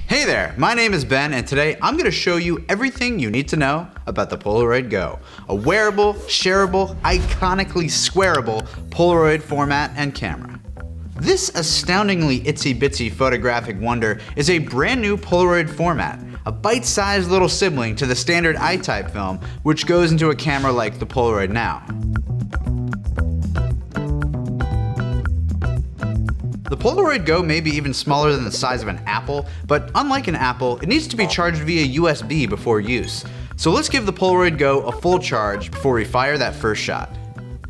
Hey there, my name is Ben, and today I'm going to show you everything you need to know about the Polaroid Go, a wearable, shareable, iconically squareable Polaroid format and camera. This astoundingly itsy-bitsy photographic wonder is a brand new Polaroid format, a bite-sized little sibling to the standard I-type film, which goes into a camera like the Polaroid now. The Polaroid Go may be even smaller than the size of an apple, but unlike an apple, it needs to be charged via USB before use. So let's give the Polaroid Go a full charge before we fire that first shot.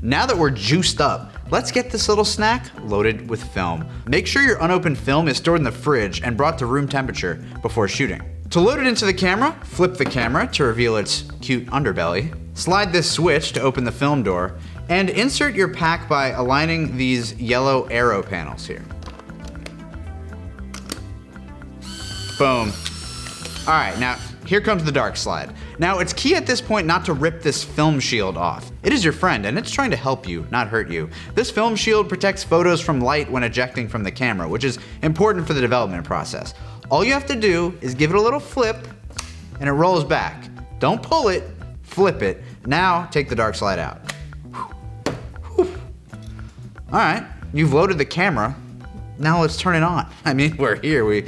Now that we're juiced up, let's get this little snack loaded with film. Make sure your unopened film is stored in the fridge and brought to room temperature before shooting. To load it into the camera, flip the camera to reveal its cute underbelly, slide this switch to open the film door, and insert your pack by aligning these yellow arrow panels here. Boom. All right, now here comes the dark slide. Now it's key at this point not to rip this film shield off. It is your friend and it's trying to help you, not hurt you. This film shield protects photos from light when ejecting from the camera, which is important for the development process. All you have to do is give it a little flip and it rolls back. Don't pull it, flip it. Now take the dark slide out. All right, you've loaded the camera. Now let's turn it on. I mean, we're here, we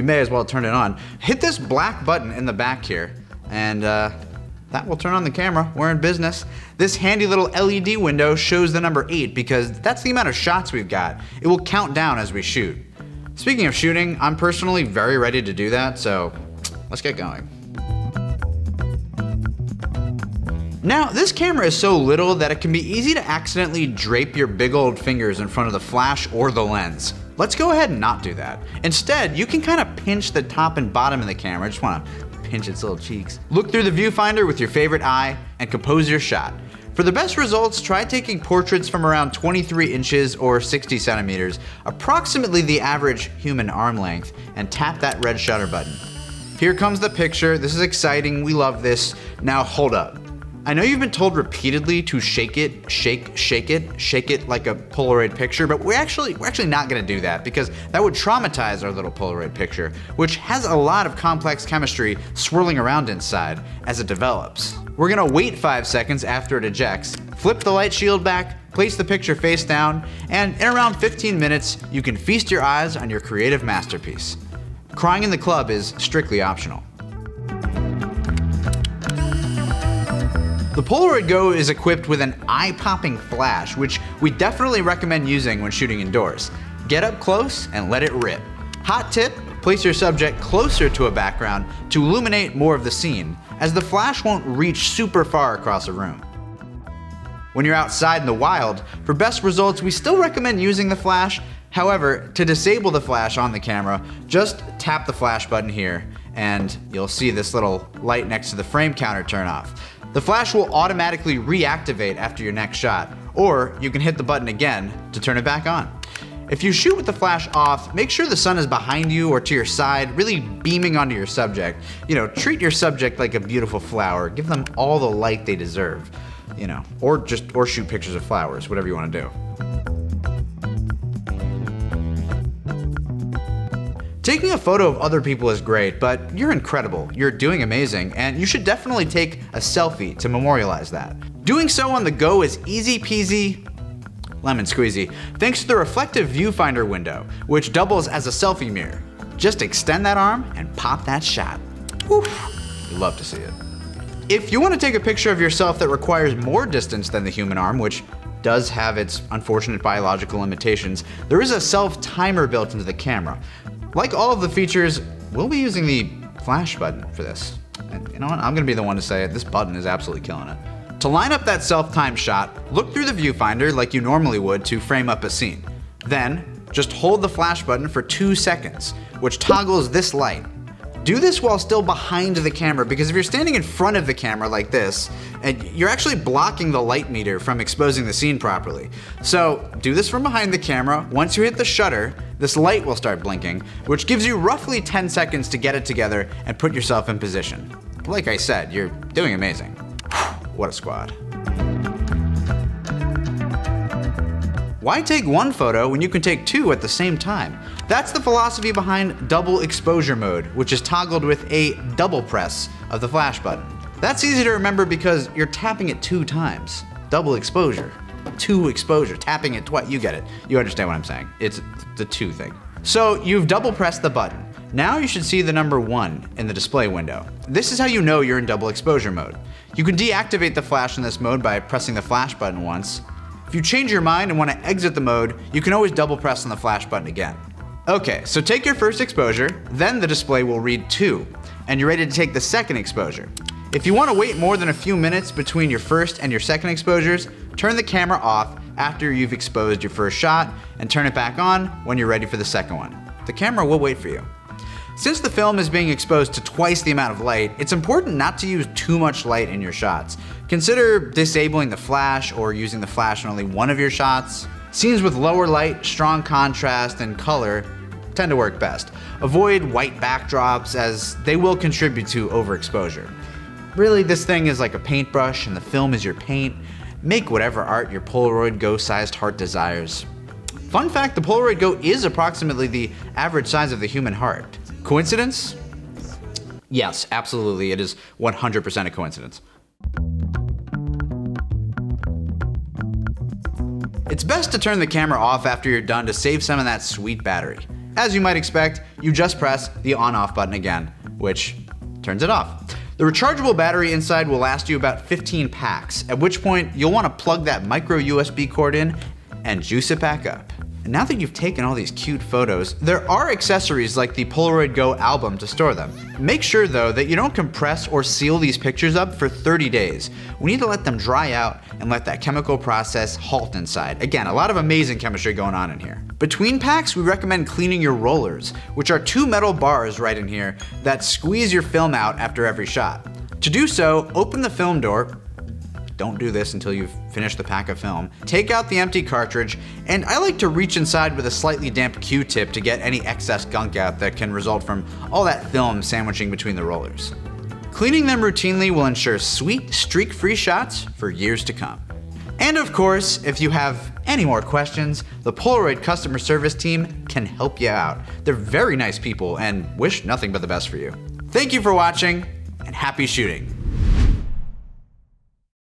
may as well turn it on. Hit this black button in the back here, and that will turn on the camera. We're in business. This handy little LED window shows the number 8 because that's the amount of shots we've got. It will count down as we shoot. Speaking of shooting, I'm personally very ready to do that, so let's get going. Now, this camera is so little that it can be easy to accidentally drape your big old fingers in front of the flash or the lens. Let's go ahead and not do that. Instead, you can kind of pinch the top and bottom of the camera. Just want to pinch its little cheeks. Look through the viewfinder with your favorite eye and compose your shot. For the best results, try taking portraits from around 23 inches or 60 centimeters, approximately the average human arm length, and tap that red shutter button. Here comes the picture. This is exciting. We love this. Now hold up. I know you've been told repeatedly to shake it, shake it like a Polaroid picture, but we're actually not gonna do that because that would traumatize our little Polaroid picture, which has a lot of complex chemistry swirling around inside as it develops. We're gonna wait 5 seconds after it ejects, flip the light shield back, place the picture face down, and in around 15 minutes, you can feast your eyes on your creative masterpiece. Crying in the club is strictly optional. The Polaroid Go is equipped with an eye-popping flash, which we definitely recommend using when shooting indoors. Get up close and let it rip. Hot tip, place your subject closer to a background to illuminate more of the scene, as the flash won't reach super far across a room. When you're outside in the wild, for best results, we still recommend using the flash. However, to disable the flash on the camera, just tap the flash button here, and you'll see this little light next to the frame counter turn off. The flash will automatically reactivate after your next shot, or you can hit the button again to turn it back on. If you shoot with the flash off, make sure the sun is behind you or to your side, really beaming onto your subject. You know, treat your subject like a beautiful flower. Give them all the light they deserve. You know, or shoot pictures of flowers, whatever you want to do. Taking a photo of other people is great, but you're incredible, you're doing amazing, and you should definitely take a selfie to memorialize that. Doing so on the go is easy peasy, lemon squeezy, thanks to the reflective viewfinder window, which doubles as a selfie mirror. Just extend that arm and pop that shot. Woof, you love to see it. If you want to take a picture of yourself that requires more distance than the human arm, which does have its unfortunate biological limitations, there is a self-timer built into the camera. Like all of the features, we'll be using the flash button for this. And you know what, I'm gonna be the one to say it, this button is absolutely killing it. To line up that self-timed shot, look through the viewfinder like you normally would to frame up a scene. Then, just hold the flash button for 2 seconds, which toggles this light. Do this while still behind the camera, because if you're standing in front of the camera like this, you're actually blocking the light meter from exposing the scene properly. So do this from behind the camera. Once you hit the shutter, this light will start blinking, which gives you roughly 10 seconds to get it together and put yourself in position. Like I said, you're doing amazing. What a squad. Why take one photo when you can take two at the same time? That's the philosophy behind double exposure mode, which is toggled with a double press of the flash button. That's easy to remember because you're tapping it 2 times. Double exposure, 2 exposure, tapping it twice. You get it. You understand what I'm saying. It's the 2 thing. So you've double pressed the button. Now you should see the number 1 in the display window. This is how you know you're in double exposure mode. You can deactivate the flash in this mode by pressing the flash button once. If you change your mind and want to exit the mode, you can always double press on the flash button again. Okay, so take your first exposure, then the display will read 2, and you're ready to take the second exposure. If you want to wait more than a few minutes between your first and your second exposures, turn the camera off after you've exposed your first shot and turn it back on when you're ready for the second one. The camera will wait for you. Since the film is being exposed to twice the amount of light, it's important not to use too much light in your shots. Consider disabling the flash or using the flash in only one of your shots. Scenes with lower light, strong contrast, and color tend to work best. Avoid white backdrops as they will contribute to overexposure. Really, this thing is like a paintbrush and the film is your paint. Make whatever art your Polaroid Go sized heart desires. Fun fact, the Polaroid Go is approximately the average size of the human heart. Coincidence? Yes, absolutely, it is 100% a coincidence. It's best to turn the camera off after you're done to save some of that sweet battery. As you might expect, you just press the on-off button again, which turns it off. The rechargeable battery inside will last you about 15 packs, at which point you'll want to plug that micro USB cord in and juice it back up. And now that you've taken all these cute photos, there are accessories like the Polaroid Go album to store them. Make sure though that you don't compress or seal these pictures up for 30 days. We need to let them dry out and let that chemical process halt inside. Again, a lot of amazing chemistry going on in here. Between packs, we recommend cleaning your rollers, which are 2 metal bars right in here that squeeze your film out after every shot. To do so, open the film door. Don't do this until you've finished the pack of film. Take out the empty cartridge, and I like to reach inside with a slightly damp Q-tip to get any excess gunk out that can result from all that film sandwiching between the rollers. Cleaning them routinely will ensure sweet, streak-free shots for years to come. And of course, if you have any more questions, the Polaroid customer service team can help you out. They're very nice people and wish nothing but the best for you. Thank you for watching, and happy shooting.